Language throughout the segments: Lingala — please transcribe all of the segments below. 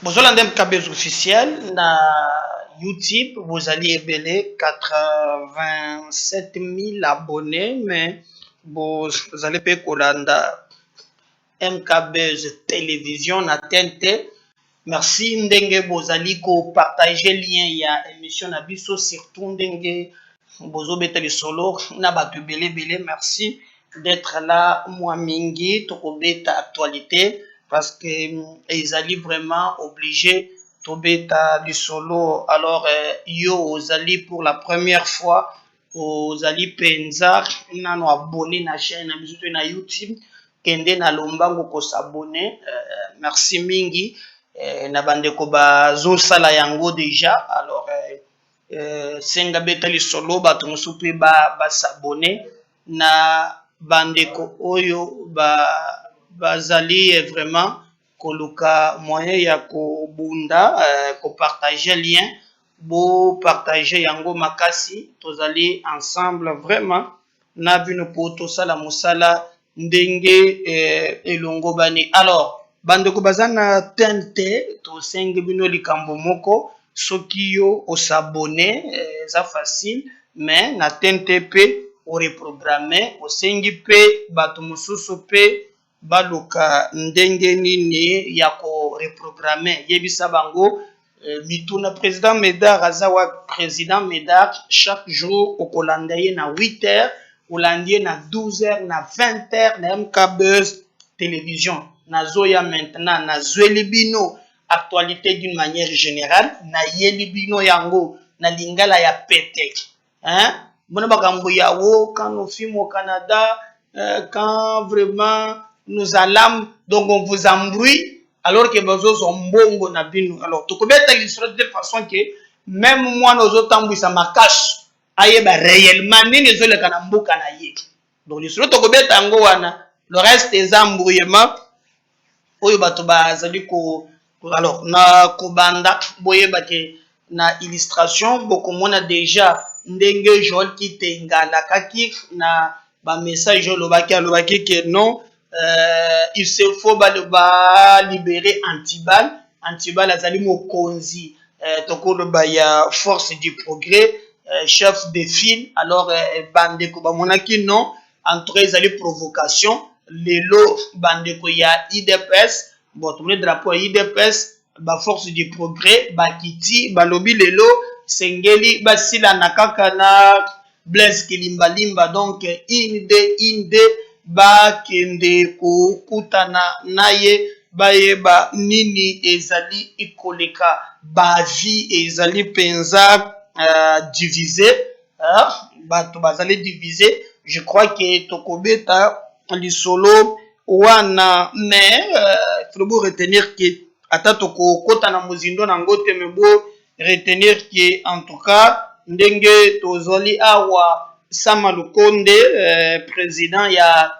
Bozolanda MKB's officiel na YouTube, vous allez ébeler 87 000 abonnés, mais vous allez payer Kolanda MKB's télévision na TNT. Merci ndenge bozali ko partager lien ya émission na biso, surtout ndenge bozo betali solo na batu belé. Merci d'être là moi mingi to beta actualité parce que ils allaient vraiment obligé to beta du solo. Alors yo ozali pour la première fois ozali penza nano abonné na chaîne na biso na YouTube kende na lombango ko s'abonner. Merci mingi. Na bandeko bazo sala yango déjà. Alors senga betali solo bato musupe ba s'abonner na bandeko oyo bazali vraiment koluka moyen ya ko bunda ko partager lien bo partager yango makasi tozali ensemble vraiment na bino poto sala musala ndenge elongo bani. Alors bandeko bazana TNT to senge bino likambo moko soki yo osabone ça facile mais na TNT pe o reprogrammer o sengi pe bato mususu pe baluka ndenge nini ya ko reprogrammer yebisa bango mituna président Médard azawa président Médard chaque jour okolandaye na 8h olandie na 12h na 20h na MKB's télévision. Nazoya maintenant na Zwelibino actualité d'une manière générale na Yelibino yango na lingala ya petek hein bona bakambo yawo quand nous films au Canada quand vraiment nous allons donc on vous embrouille alors que bazo sont mbongo na bino. Alors to kobeta l'histoire de façon que même moi nos autres ça makash ayeba réellement nini zole kana mboka na ye. Donc l'histoire to kobeta ngo wana le reste des embrouillements oyo bato bazali ko alors na kobanda boyeba ke na illustration bokomona déjà ndenge Joel Kitengala kaki na ba message lobaki que non il se faut ba libérer Antibal azali mokonzi tokolo ba ya force du progrès chef de file. Alors bande ko ba monaki non entre ezali provocation lelo bandeko ya IDPS bon tout le drapeau ya IDPS ba force du progrès bakiti balobi lelo sengeli basila na kaka na Blaise Kilimbalimba. Donc inde bakende kokutana naye bayeba nini ezali ikoleka bavi ezali penza divisé bato bazali divisé. Je crois que tokobeta lisolo wana mais il faut retenir que ata tokota na muzindo na ngote mebo retenir que en tout cas ndenge tozoli awa Sama Lukonde président ya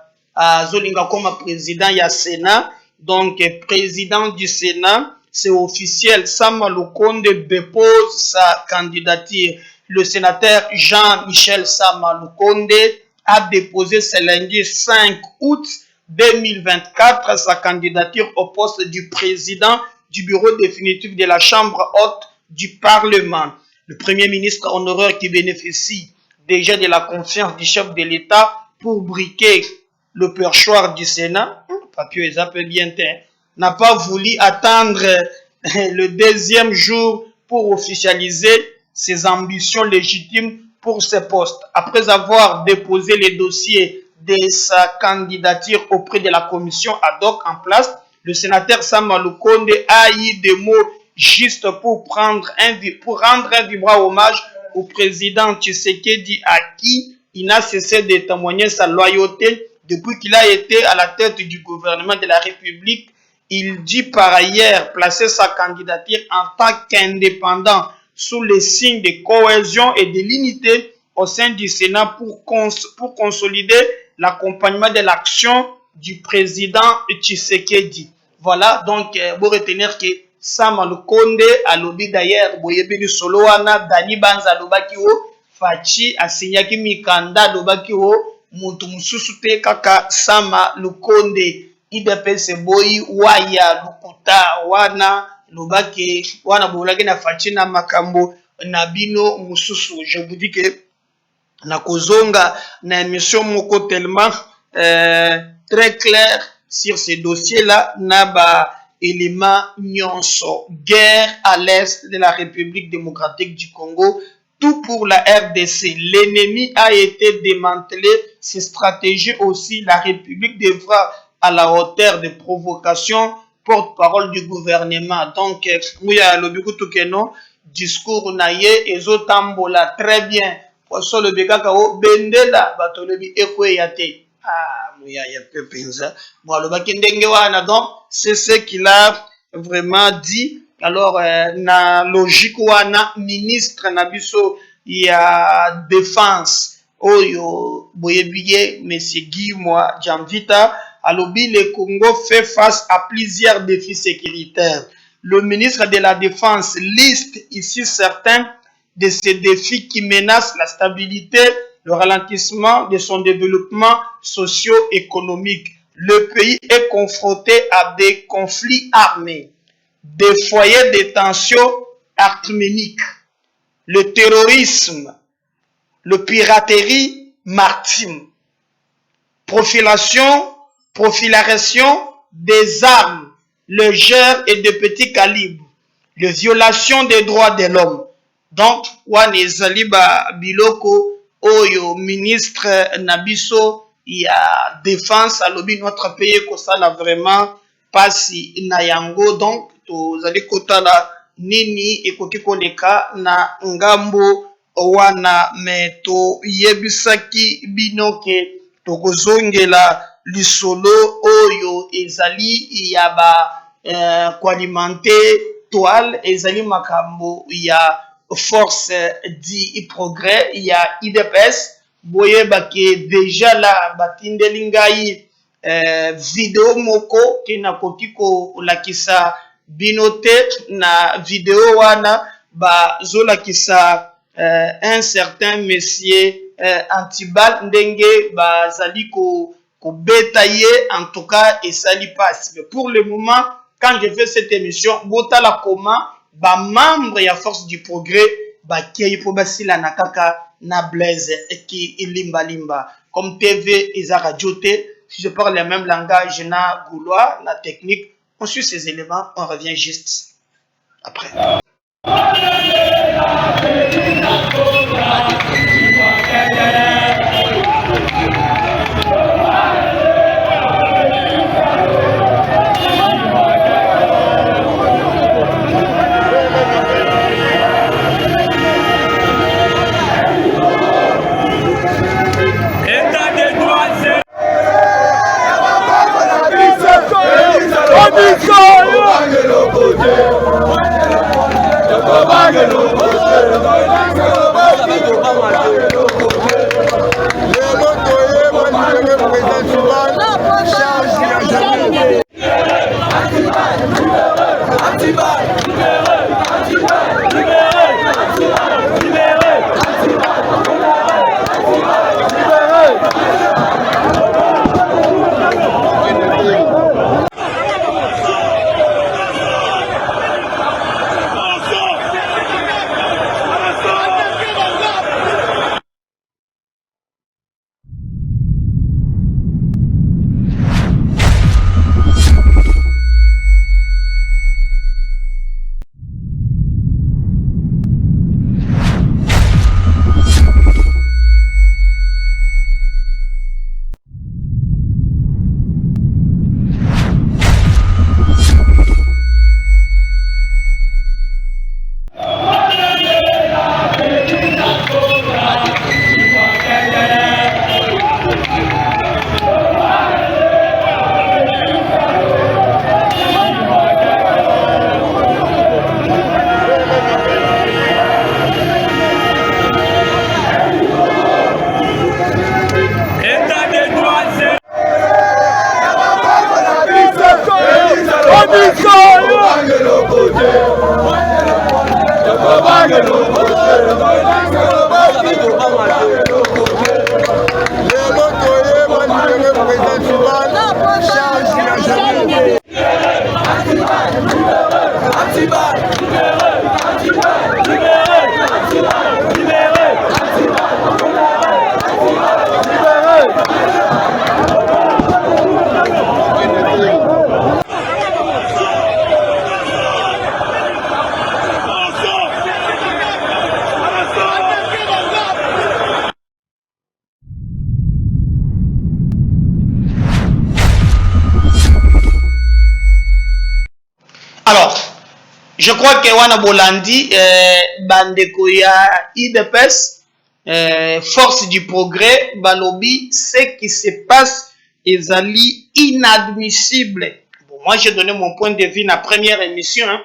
zolinga comme président ya Sénat. Donc président du Sénat c'est officiel, Sama Lukonde dépose sa candidature. Le sénateur Jean-Michel Sama Lukonde a déposé ce lundi 5 août 2024 sa candidature au poste du président du bureau définitif de la Chambre haute du Parlement. Le premier ministre honoraire qui bénéficie déjà de la confiance du chef de l'État pour briquer le perchoir du Sénat, papier bien n'a pas voulu attendre le deuxième jour pour officialiser ses ambitions légitimes pour ce poste. Après avoir déposé les dossiers de sa candidature auprès de la commission ad hoc en place, le sénateur Sama Lukonde a eu des mots justes pour rendre un vibrant hommage au président Tshisekedi à qui il n'a cessé de témoigner sa loyauté depuis qu'il a été à la tête du gouvernement de la République. Il dit par ailleurs placer sa candidature en tant qu'indépendant sous les signes de cohésion et de l'unité au sein du Sénat pour consolider l'accompagnement de l'action du président Tshisekedi. Voilà, donc vous retenir que Sama Lukonde alobi d'ailleurs boyebi du solo wana Dani Banza lobaki wo Fachi asinyaki mikanda lobaki wo mutu mususu te kaka Sama Lukonde IDPS boyi waya lukuta wana lobaki wana bolaki na fachi na makambo na bino mususu. Je vous dis que na kozonga na émission moko tellement très clair sur ces dossiers là na ba élément nyonso. Guerre à l'est de la République démocratique du Congo, tout pour la RDC. L'ennemi a été démantelé, ses stratégies aussi. La République devra à la hauteur des provocations, porte-parole du gouvernement. Donc, Mouya Lobikutu Keno, discours naye, ezotambola très bien. Poisson le Bekakao, Bendela, Batolebi Ekweyate. Ah, Mouya Yape Pinza. Bon, le Bakindenge wana, donc, c'est ce qu'il a vraiment dit. Alors, na logique wana, ministre Nabiso, il y a défense. Oyo, Boyebiye, Monsieur Guy, moi, Jamvita. Alobi, le Congo fait face à plusieurs défis sécuritaires. Le ministre de la Défense liste ici certains de ces défis qui menacent la stabilité, le ralentissement de son développement socio-économique. Le pays est confronté à des conflits armés, des foyers de tensions arméniques, le terrorisme, le piraterie maritime, profilation des armes légères et de petits calibres, les violations des droits de l'homme. Donc, wane zaliba biloko oyo ministre Nabiso ya défense alobi notre pays kosala vraiment pasi na yango. Donc, tozali kotala nini ekoki koleka na ngambo wana me to yebisaki binoke tokozongela lisolo oyo ezali yaba koalimenter toile ezali makambo ya force di progrès ya IDPS. Boye bake déjà la batindeli ngai video moko kina kokiko lakisa binote na video wana bazolakisa un certain monsieur Antibal ndenge bazali ko betailler en tout cas et sali passe. Mais pour le moment, quand je fais cette émission, botala comment ba membre ya force du progrès ba kei po basila na kaka na blaze qui limba limba comme TV et radio T. Si je parle le même langage na goulois na technique, on suit ces éléments, on revient juste après. Alors, je crois que wana bolandi bandeko ya IDPS, force du progrès, balobi, ce qui se passe est inadmissible. Bon, moi, j'ai donné mon point de vue dans la première émission. Hein,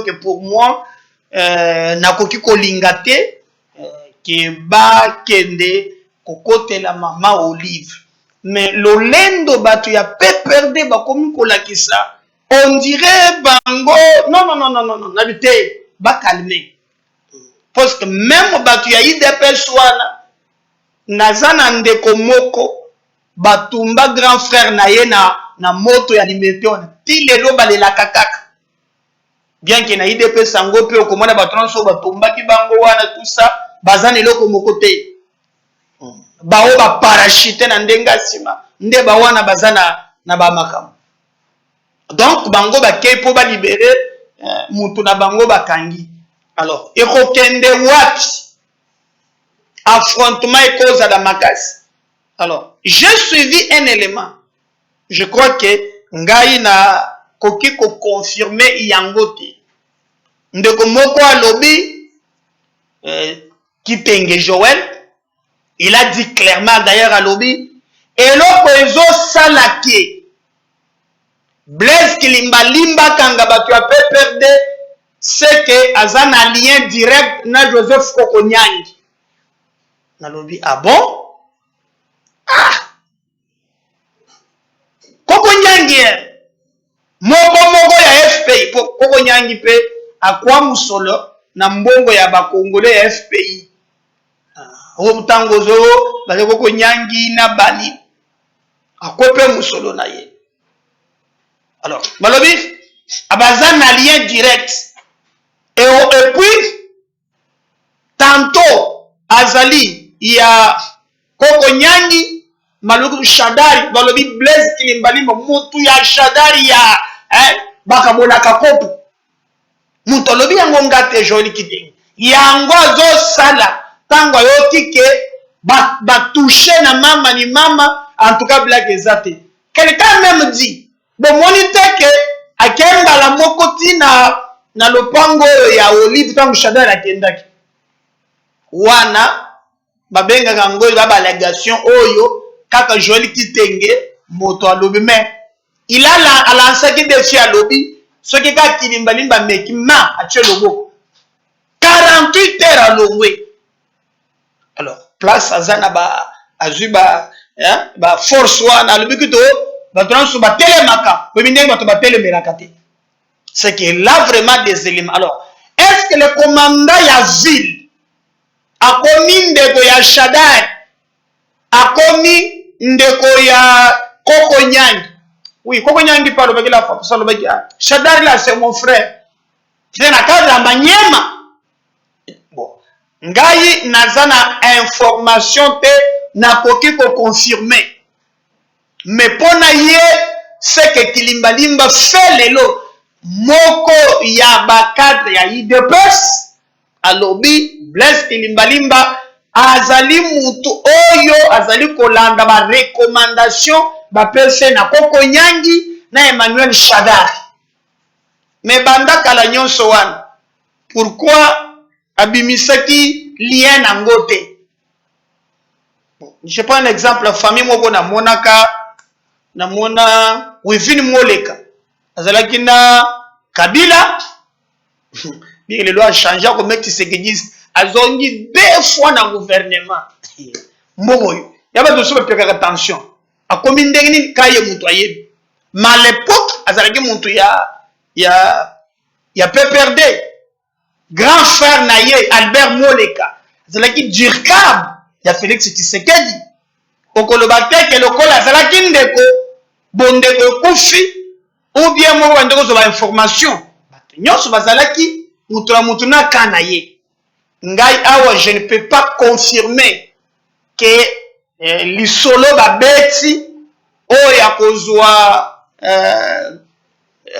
que pour moi, nakoki kolingate ke ba kende kokote la mama Olive. Mais l'olendo batu ya peperde bakomi kolakisa. On dirait bango, non, n'habitez, ba calmer. Parce que même batu ya IDPS wana, nazana ndeko moko, batumba grand frère na ye na moto ya liberté wana, ti lelo balela kakaka. Bien que na IDPS sango pe okomona batranso batumba ki bango wana tout ça, bazana eloko moko te. Bao ba parachute na ndenga sima, nde ba wana bazana na ba makamu. Donc, bango ba kepo ba libéré, mutu na bango ba kangi. Alors, ekokende wapi affrontement et cause à la makasi. Alors, j'ai suivi un élément. Je crois que ngai na koki ko confirmer yangote. Ndeko moko alobi Kitenge Joël, il a dit clairement d'ailleurs alobi eloko ezo salaki Blaise Kilimbalimba kanga batu ya PPRD, c'est que azan a lien direct na Joseph Kokonyangi. Nalobi, ah bon? Ah! Kokonyangi, moko ya FPI, Kokonyangi pe, akwa musolo, na mbongo ya bakongole ya FPI. Ho mutangozo, bale Kokonyangi na bali. Akwepe musolo na ye. Alors, Malobi, Abazan a lien direct. Et puis, tantôt, Azali, il y a Kokonyangi, Maluku Shadari, Malobi, Blaise Kilimbalimba, Moutou ya Shadari, ya Bakabola Kakopu. Moutolobi Yangongate Joli Kiteng. Yango zo sala, tango yoti ke, ba touché na mama ni mama, en tout cas, Black Ezate. Quelqu'un même dit, bon, monite ke akemba la mokoti na lopango ya Olive tangu Shadari akendaki. Wana babenga kango ba allegation oyo kaka Joli Kitenge moto alobi mais il a lancé qui défi alobi ce qui ka Kilimbalimba mekima a tué logo 48 heures à louer. Alors place azana ba azuba hein ba force wana alobi kito batranso ba telemaka webindeng bato ba telemelakate. C'est que là vraiment des éléments. Alors est-ce que le commandant ya ville a commis ndeko ya Shadari a commis ndeko ya Kokonyangi? Oui, Kokonyangi parle avec la fois. Shadari là c'est mon frère. C'est na cadre Manyema. Bon, ngai nazana information te na koki ko confirmer. Mais pour naie c'est que Kilimbalimba fait lelo moko ya bakadre ya IDPS alobi Blaise Kilimbalimba azali mutu oyo azali kolanda ba recommandation ba pese na Kokonyangi na Emmanuel Shadari. Mais banda kala nyonso wana pourquoi abimisaki lien na ngote? Bon, je prends un exemple, famille moko na monaka na mona Wivini Moleka azalaki na Kabila. Bien, les lois ont changé comme tu sais que disent azongi 2 fois dans le gouvernement. Mboyo yaba de so pe attention a combien ndengini kaye mutu ayebi mais à l'époque azalaki mutu ya PPRD grand frère naye Albert Moleka azalaki Durkab ya Félix Tshisekedi okolobate ke lokola azalaki ndeko bondeko kufi ou bien mo bandeko zo ba information nyonso bazalaki mutu na mutu na kana ye. Ngai awa je ne peux pas confirmer que lisolo babeti oya kozwa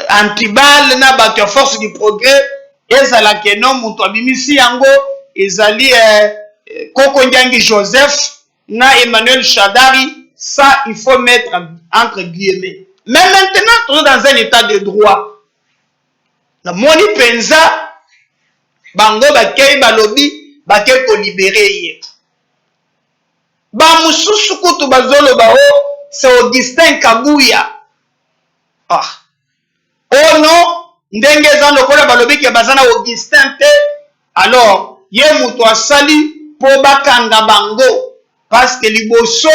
antibal na bato ya force du progrès ezalaki no mutu abimisi yango ezali Koko Ndiangi Joseph na Emmanuel Shadari. Ça il faut mettre entre guillemets. Mais maintenant nous sommes dans un état de droit. Na moni penza bango bakei balobi bakei ko libérer ye. Ba mususu kutu bazolo bao c'est Augustin Kabuya. Ah. Oh non, ndenge za lokola balobi ke bazana Augustin te. Alors, ye mutu asali po bakanga bango parce que liboso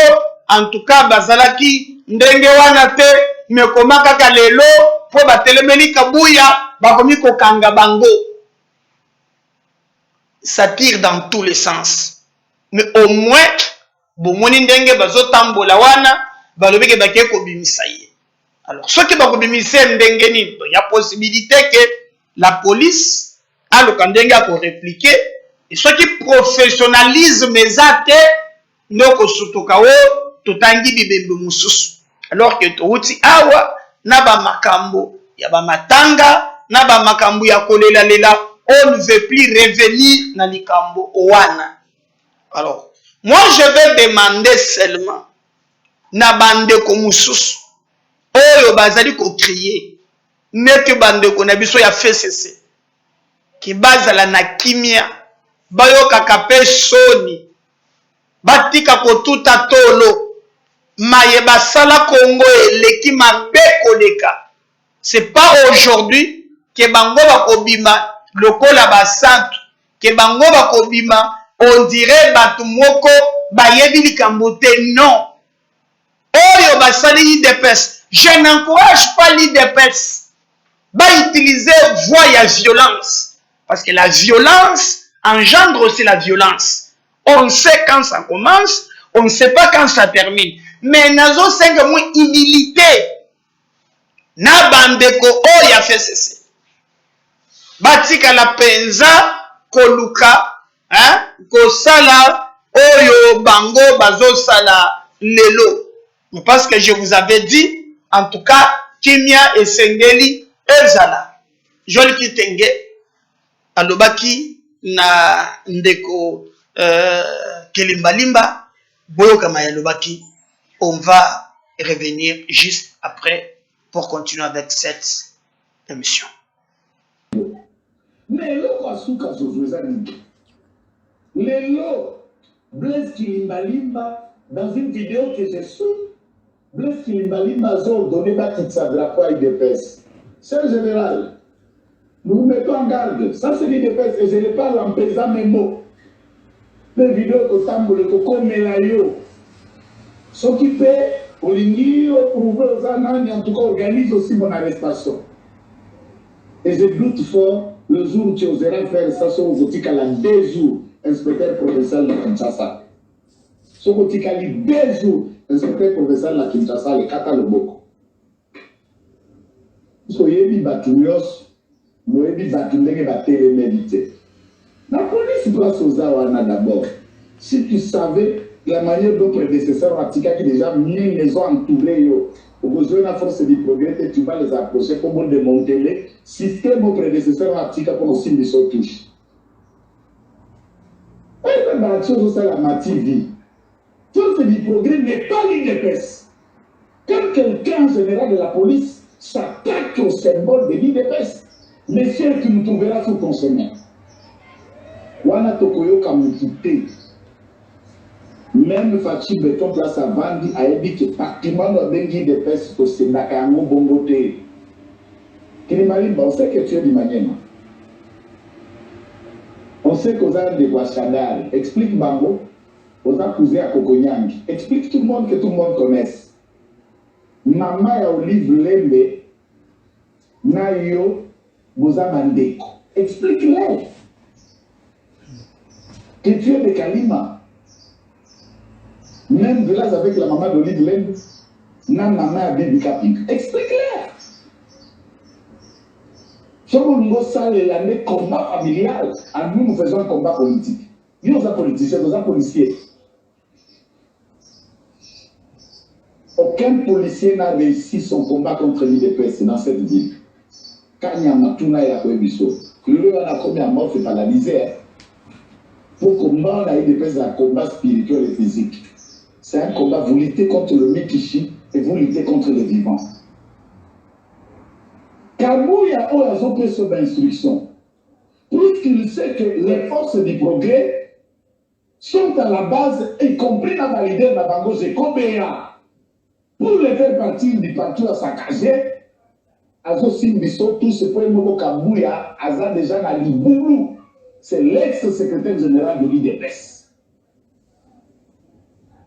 en tout cas bazalaki ndenge wana te me koma kaka lelo po batelemeli Kabuya bakomi ko kanga bango. Ça tire dans tous les sens. Mais au moins bomoni ndenge bazotambola wana balobi ke baké ko bimisa ye. Alors ce qui va bimisa ndenge ni il y a possibilité que la police a le ndenge à répliquer et ce qui professionnalisme ezate ndoko sutuka o totangi bibembe mususu. Alors que touti awa na ba makambo ya ba matanga na ba makambo ya kolela lela on ne veut plus revenir na likambo owana. Alors moi je vais demander seulement na bande ko mususu oyo bazali ko crier nete bande ko na biso ya FCC ki bazala na kimia bayoka kape soni batika ko tuta tolo maye basala Congo eleki mabe koleka. C'est pas aujourd'hui que bango bakobima lokola basantu que bango bakobima on dirait batu moko bayebi likambo te. Non, oyo basali l'IDPS, je n'encourage pas l'IDPS ba utiliser voie ya violence parce que la violence engendre aussi la violence. On sait quand ça commence, on ne sait pas quand ça termine. Mais nazo senga mu humilité na bandeko oyo ya FCC batika la penza koluka kosala oyo bango bazo sala lelo. Parce que je vous avais dit en tout cas kimia esengeli ezala joli kitenge alobaki na ndeko kelimbalimba boyoka mayalobaki. On va revenir juste après pour continuer avec cette émission. Blaise Kilimbalimba, dans une vidéo que j'ai su, Blaise Kilimbalimba a donné ma petite drapeau à IDPS. Cher général, nous vous mettons en garde. Ça c'est l'IDPS et je ne parle en pesant mes mots. Les vidéos que Tamboule, que Komelayo, s'occuper, Olingi, prouver aux Anani, en tout cas organise aussi mon arrestation. Et je doute fort, le jour où tu oseras faire ça sur Zotikala, 2 jours, inspecteur provincial de Kinshasa. Sur Zotikala, 2 jours, inspecteur provincial de Kinshasa, le Kata Loboko. Soyebi Batunios, Moyebi Batunenge Batere Médité. La police doit s'osawana d'abord. Si tu savais la manière dont prédécesseurs Atika qui déjà mis une maison entourée, au besoin de la force du progrès, et tu vas les approcher pour démonter les systèmes aux prédécesseurs Atika pour aussi les touches. Et la chose, c'est la matière. Force du progrès n'est pas l'IDPS. Quand quelqu'un en général de la police s'attaque au symbole de l'IDPS, monsieur, tu nous trouveras sous ton chemin. Wana tokoyo kamukite. Même Fachi Beton place à Vandi a dit que pratiquement dans bengi de pes to sendaka yango bongote. Kilimbalimba, on sait que tu es du Maniema. On sait qu'aux arts de Guachadal. Explique Bango, aux arts cousins à Kokonyangi. Explique tout le monde que tout le monde connaisse. Maman ya Olive Lembe, Nayo, Boza Mandeko. Explique-les. Que tu es de Kalima. Même de là avec la maman d'Olive Lembe, na maman à Bibi Kapik. Explique-les. ça l'année combat familial. En nous, nous faisons un combat politique. Nous sommes politiciens, nous sommes policiers. Aucun policier n'a réussi son combat contre l'IDPS dans cette ville. Quand il y a Matuna et Akoebiso, le a commis à mort, c'est pas la misère. Pour combattre l'IDPS, un combat spirituel et physique. C'est un combat, vous luttez contre le Mikishi et vous luttez contre les vivants. Kabouya a pris cette instruction, puisqu'il sait que les forces du progrès sont à la base, y compris dans la leader de la Bango Zekobea. Pour les faire partir du parti à saccager, Azo Simbiso, tout ce point de Kabouya, Aza déjà dans l'Iboulou. C'est l'ex-secrétaire général de l'IDPS.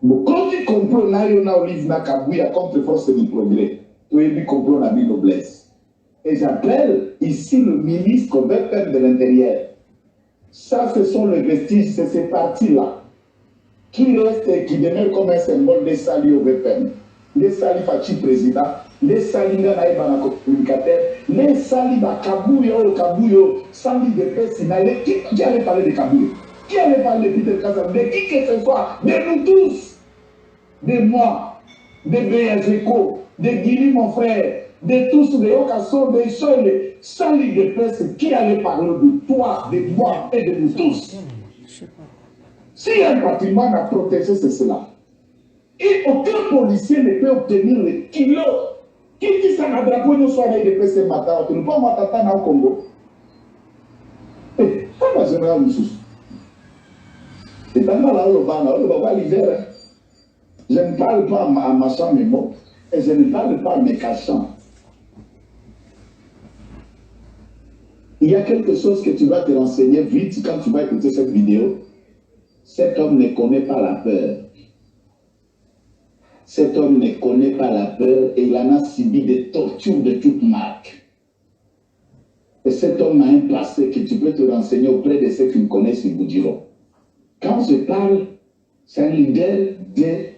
Donc, quand tu comprends, Nayona Olive Kabouya contre les forces du progrès, tu comprends la vie de Blaise. Et j'appelle ici le ministre de l'Intérieur. Ça, ce sont les vestiges, c'est ces partis-là qui restent et qui demeurent comme un symbole des salis au VPN. Les salis Fachi président, les salis Nanaïba communicateur, les salis Kabouyo, salis de Pessinale. Qui allait parler de Kabouyo? Qui allait parler de Peter Kazam? De qui que ce soit? De nous tous. De moi, de Béazeko, de Guili, mon frère, de tous les Okasso, de Soile, salis de presse. Qui allait parler de toi, de moi et de nous tous? Si un bâtiment a protégé, c'est cela. Et aucun policier ne peut obtenir le kilo. Qui dit ça n'a drapeau nous soit de presse ce matin? Tu ne peux pas m'attendre au Congo. Eh, pas ma général Moussous. Et pendant là, on va l'hiver. Je ne parle pas à machin mes mots. Et je ne parle pas à mes cachants. Il y a quelque chose que tu vas te renseigner vite quand tu vas écouter cette vidéo. Cet homme ne connaît pas la peur. Cet homme ne connaît pas la peur et il en a subi des tortures de toute marque. Et cet homme a un passé que tu peux te renseigner auprès de ceux qui me connaissent, ils vous diront. Quand je parle, c'est un leader de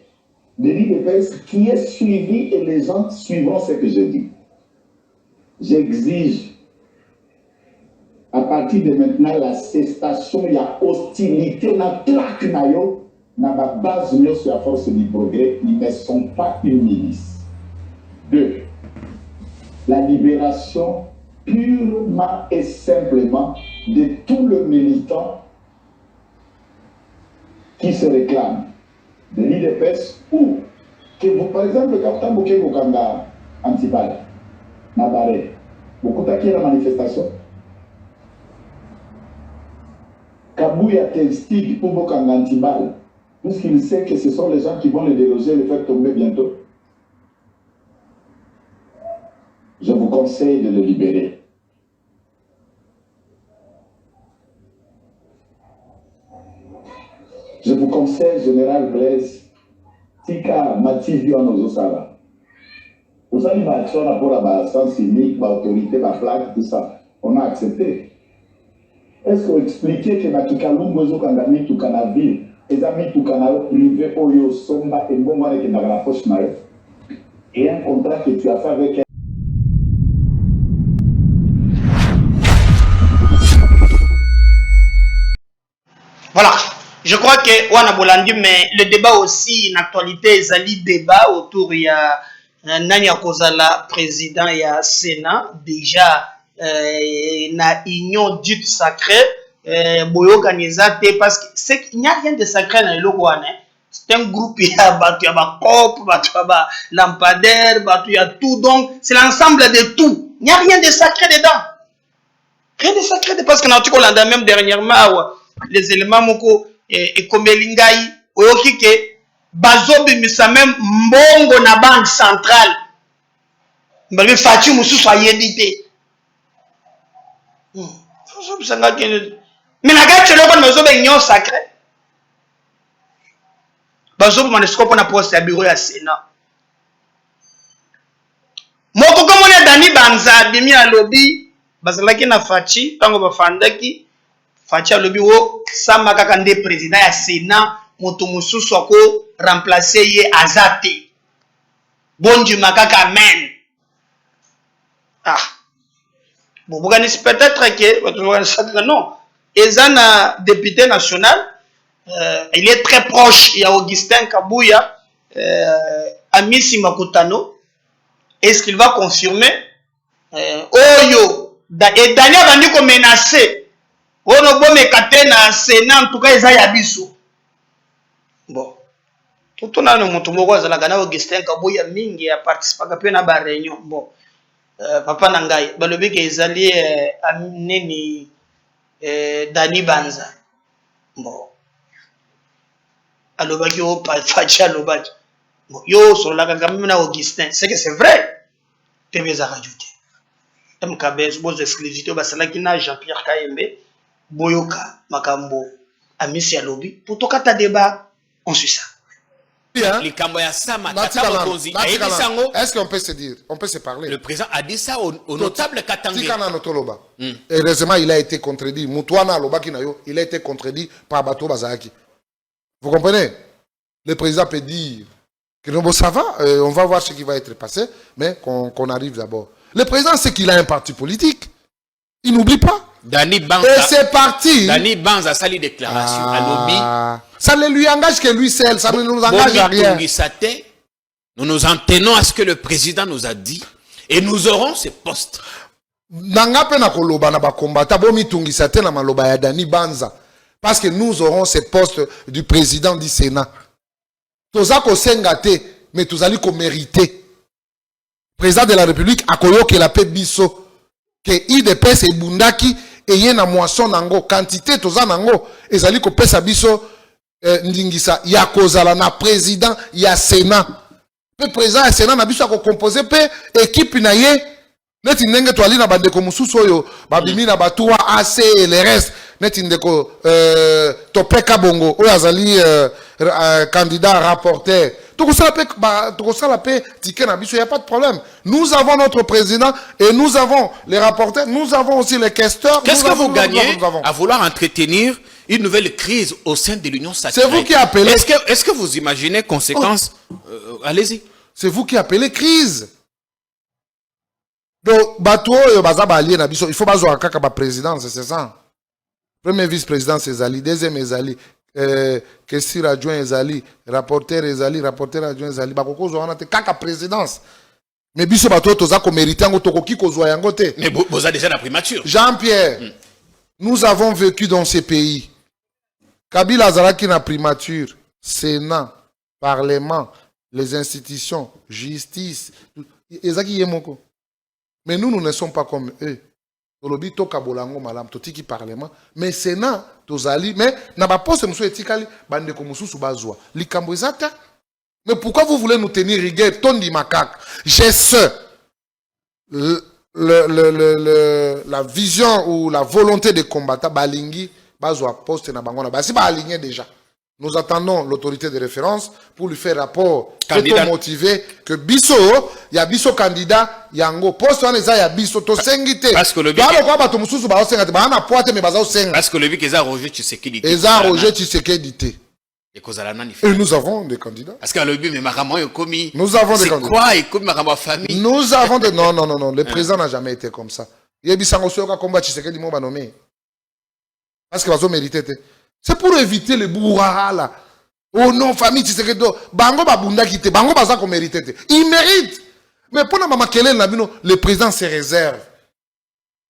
l'IDPS qui est suivi et les gens suivront ce que je dis. J'exige à partir de maintenant la cessation, il y a hostilité, la plaque nayo. Dans la base sur la force du progrès, ils ne sont pas une milice. 2. La libération purement et simplement de tout le militant qui se réclame de l'IDPS ou que vous, par exemple, quand vous avez Bokanga Antibal, Nabaré, beaucoup qui la manifestation. Kabouya Telstig pour Bokanga Antibal. Puisqu'il sait que ce sont les gens qui vont le déloger et le faire tomber bientôt. Je vous conseille de le libérer. Je vous conseille, Général Blaise, Tika Mativi en Ozosala. Vous avez une action pour la sens unique, l'autorité, la plaque, tout ça. On a accepté. Est-ce que vous expliquez que Matika Lumbozo Kangami, tout Canaville, les amis tout canal privé Oyo Somba et bon qui dans la poche et un contrat que tu as fait avec Voilà. Je crois que Wana Bolandi, mais le débat aussi, une actualité, Zali débat autour, il y a Nanya Kozala, président, il y a Sénat, déjà, na union dite sacrée, parce qu'il n'y a rien de sacré dans le logo. C'est un groupe, il y a COP, lampadaire, il y a tout. Donc, c'est l'ensemble de tout. Il n'y a rien de sacré dedans. Rien de sacré, parce que nous avons même dernièrement les éléments et comme Lingai, Oyokike, Bazobi, mais ça même Mbongo na banque centrale. Mais Fatou Moussou soit édité. Mais la gâte, c'est le bon union sacré. Bazobi, mon escope, on a posté à bureau à Sénat. Moko comme on est Dani Banza, Bimi à lobby, Bazalaki na Fachi, Tango Bafandaki, Fachi à lobby, Sama Kakande président à Sénat, Motomoussou Soko, remplacé Ye Azate. Bon du Makaka men. Ah. Bon, vous connaissez peut-être que non. Ezana député national, il est très proche. Il y a Augustin Kabouya, Amisi Makutano. Est-ce qu'il va confirmer? Oyo, et Daniel va nous menacer. On a beau me cater na Sénat, en tout cas, ils aient abisso. Bon. Tout le monde a gagné Augustin Kabouya mingi a participé à la réunion. Bon. Papa Nangai, balobi ke ezali neni Dani Banza. Bon. Alobaki o Fachi alobaki. Bon, yo sur la gamina Augustin, c'est que c'est vrai. TV za rajouté. MKB boz exclusivité basala kina Jean-Pierre Kayembe boyoka makambo amisi alobi pour to kata débat on suit ça. Est-ce qu'on peut se dire, on peut se parler? Le président a dit ça au notable Katangé. Heureusement, il a été contredit. Moutouana Lobakinayo, il a été contredit par Bato Bazaki. Vous comprenez? Le président peut dire que bon, ça va, on va voir ce qui va être passé, mais qu'on arrive d'abord. Le président sait qu'il a un parti politique. Il n'oublie pas. Dani Banza, et c'est parti. Dani Banza a sali déclaration à lobby. Ça ne lui engage que lui seul, ça ne nous engage à rien. Nous nous en tenons à ce que le président nous a dit et nous aurons ces postes. Parce que nous aurons ces postes du président du Sénat. Tozako Sengate, mais tous allons mériter. Président de la République, Akoyo que la paix biso, que IDPS et Bundaki, et yena moisson nango, quantité toza nango, et zali ko pesa biso, ndingisa, ya kozala na président, ya Sénat. Pe président ya Sénat na biso ko composé pe équipe na ye, neti ndenge toali na bandeko mususu oyo, babimi na batuwa AC et le reste, neti ndeko Topeka Bongo, oyo azali candidat rapporteur. Tout ça la paix, ticket na biso, il n'y a pas de problème. Nous avons notre président et nous avons les rapporteurs, nous avons aussi les questeurs. Qu'est-ce que vous gagnez à vouloir entretenir une nouvelle crise au sein de l'Union sacrée? C'est vous qui appelez. Est-ce que vous imaginez conséquences? Allez-y. C'est vous qui appelez crise. Donc, bateau, il faut pas kaka ba présidence, c'est ça. Premier vice-président, c'est Zali. Deuxième, c'est Zali. Kestir adjoint Ezali, rapporteur Ezali, rapporteur adjoint Ezali, bakoko zoana te kaka présidence. Mais biso bato toza ko mériter ngo tokoki ko zoa yango te. Mais vous avez déjà la primature. Jean-Pierre, nous avons vécu dans ces pays. Kabila azalaki na primature, Sénat, Parlement, les institutions, justice, ezaki yemoko. Mais nous ne sommes pas comme eux. Tolobi toka bolango malam totiki parlement mais Sénat tozali mais na ba poste musu etikali bande ko mususu bazwa likambo ezata. Mais pourquoi vous voulez nous tenir rigueur tondi makak? J'ai la vision ou la volonté de combattre balingi bazwa poste na bangona basi ba aligné déjà. Nous attendons l'autorité de référence pour lui faire rapport pour motiver que biso ya biso candidat yango poste wana eza ya biso to sengite parce que le but ba bato mususu ba sengate ba na poite mais baza senga parce que le but eza Roger Tshisekedi eza Roger Tshisekedi et kozala nani et nous avons des candidats parce que le but mais makambo yo komi nous avons des candidats quoi et komi makambo famille nous avons des non le président n'a jamais été comme ça yebisango soka combat Tshisekedi mo ba nommé parce que bazo mérité. C'est pour éviter le brouhaha là. Oh non, famille Tshisekedi, bango babunda kite, bango baza ko mérité. Il mérite. Mais pour maman Kelen Nabino, le président se réserve.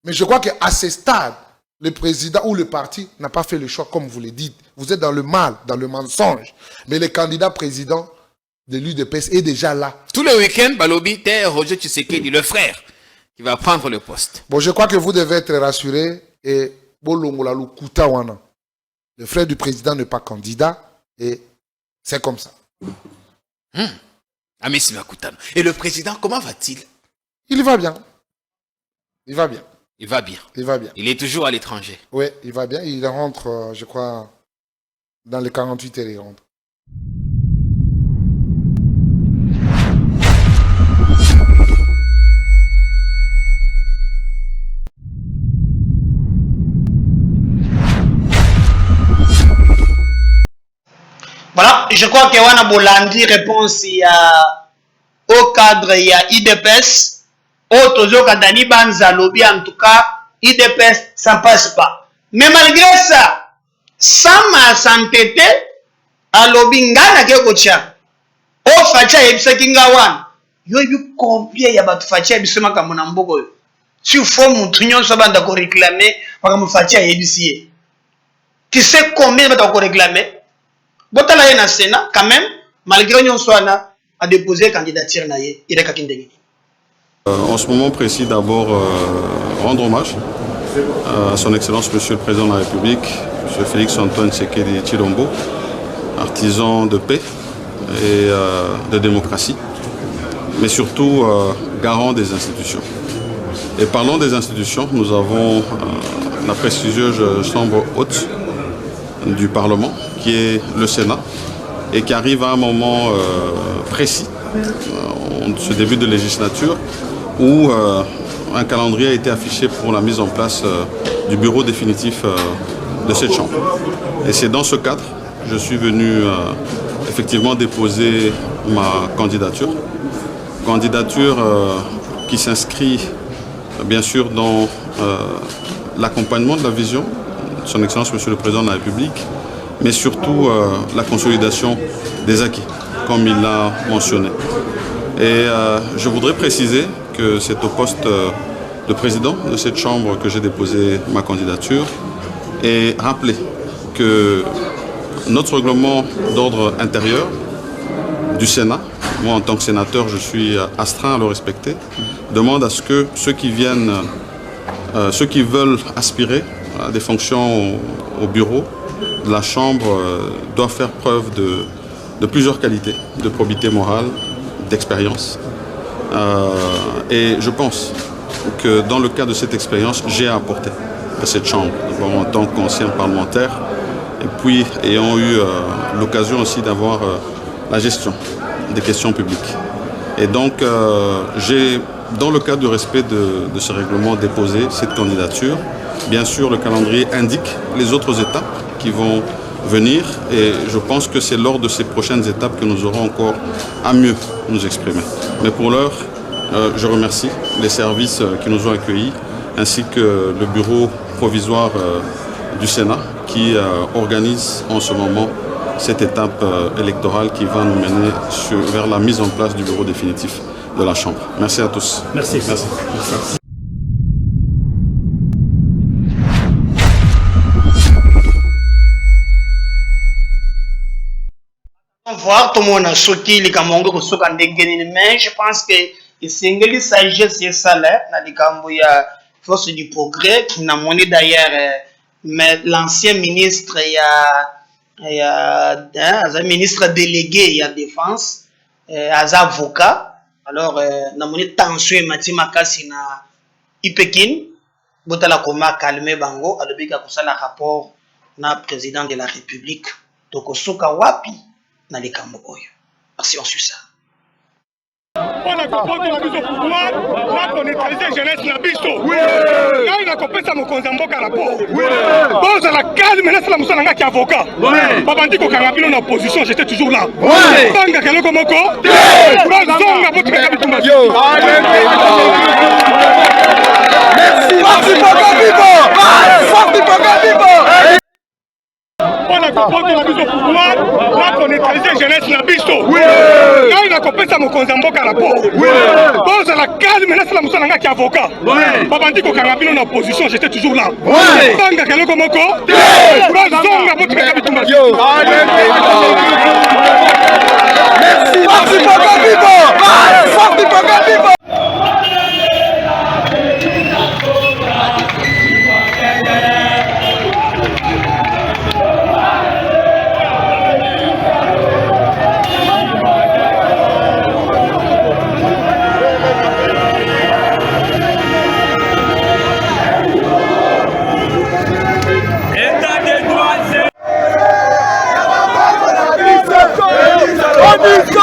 Mais je crois qu'à ce stade, le président ou le parti n'a pas fait le choix comme vous le dites. Vous êtes dans le mal, dans le mensonge. Mais le candidat président de l'UDPS est déjà là. Tous les week-ends, Balobi, c'est Roger Tshisekedi, le frère, qui va prendre le poste. Bon, je crois que vous devez être rassurés et bolongola lukuta wana. Le frère du président n'est pas candidat et c'est comme ça. Et le président, comment va-t-il? Il va bien. Il va bien. Il va bien. Il va bien. Il est toujours à l'étranger. Oui, il va bien. Il rentre, je crois, dans les 48 heures, il rentre. Voilà, je crois que Wana Bolandi réponse il y a au cadre il y a IDPS Otozo Kadani Banza lobby, en tout cas, IDPS, ça passe pas. Mais malgré ça, sans s'entêter, à lobby ngana ke kocha. O facha yebisa kingawan. Yo yu combien ya batu facha yebisa makamona mboko yo. Si il faut moutrinyon so banda ko réclamer makamona facha yebisi. Tu sais combien bata ko réclamer? Botala ye na Sénat quand même, malgré nyon soana a déposé candidature na ye, il est kakindegi. En ce moment précis, d'abord rendre hommage à son Excellence Monsieur le Président de la République, M. Félix-Antoine Tshisekedi Tshilombo, artisan de paix et de démocratie, mais surtout garant des institutions. Et parlant des institutions, nous avons la prestigieuse chambre haute du Parlement, qui est le Sénat, et qui arrive à un moment précis, ce début de législature, où un calendrier a été affiché pour la mise en place du bureau définitif de cette chambre. Et c'est dans ce cadre que je suis venu effectivement déposer ma candidature. Candidature qui s'inscrit bien sûr dans l'accompagnement de la vision de son Excellence Monsieur le Président de la République, mais surtout la consolidation des acquis, comme il l'a mentionné. Et je voudrais préciser que c'est au poste de président de cette chambre que j'ai déposé ma candidature et rappeler que notre règlement d'ordre intérieur du Sénat, moi en tant que sénateur je suis astreint à le respecter, demande à ce que ceux qui veulent aspirer à des fonctions au bureau de la Chambre doivent faire preuve de plusieurs qualités, de probité morale, d'expérience. Et je pense que dans le cadre de cette expérience, j'ai apporté à cette Chambre, d'abord en tant qu'ancien parlementaire, et puis ayant eu l'occasion aussi d'avoir la gestion des questions publiques. Et donc, j'ai, dans le cadre du respect de ce règlement, déposé cette candidature. Bien sûr, le calendrier indique les autres étapes qui vont venir et je pense que c'est lors de ces prochaines étapes que nous aurons encore à mieux nous exprimer. Mais pour l'heure, je remercie les services qui nous ont accueillis ainsi que le bureau provisoire du Sénat qui organise en ce moment cette étape électorale qui va nous mener vers la mise en place du bureau définitif de la Chambre. Merci à tous. Merci. Merci. Voir tout le monde a sauté les camongo pour ce qu'on dégaine mais je pense que c'est sagesse c'est ça là dans les cambo il y a force du progrès qui n'a monnaie d'ailleurs mais l'ancien ministre il y a un ministre délégué il y a défense as avocat alors na monnaie tension matima kasi na ipekin botala koma calmer bango alobika kusala rapport na président de la République donc soka wapi. Merci, on suit ça. On a compris la mise au pouvoir, là qu'on neutraliser jeunesse na biso. Oui. Là il a compris ça mon konzamboka rapport. Oui. Bon, à la case menace la musalanga qui avocat. Oui. Babandi ko kangabino na opposition, j'étais toujours là. Oui. Banga keloko moko. Bazonga votre kabitumba. Merci. Forti Bogabibo. Forti Bogabibo. On a compris la mise au pouvoir, là qu'on neutraliser jeunesse na biso. Oui. Là il a compris ça mon konzamboka rapport. Oui. Bon, à la case menace la musalanga qui avocat. Oui. Babandi ko kangabino na opposition, j'étais toujours là. Oui. Banga keloko moko. Bazonga votre kabitumba. Merci. Forti Bogabibo. Forti Bogabibo. Let's go!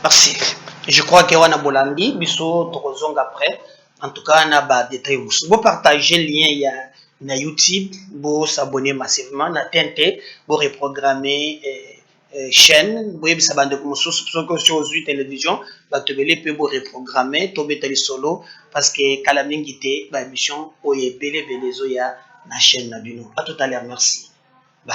Merci. Je crois que wana bolandi biso tokozonga après. En tout cas, na ba détail musu. Vous partagez lien ya na YouTube, vous s'abonner massivement na TNT, vous reprogrammer chaîne, vous bisa bande musu sur télévision, ba tebele pe vous reprogrammer, tobetali solo parce que kala mingi te ba émission oyebele belezo ya na chaîne na bino. À tout à l'heure, merci. Bye.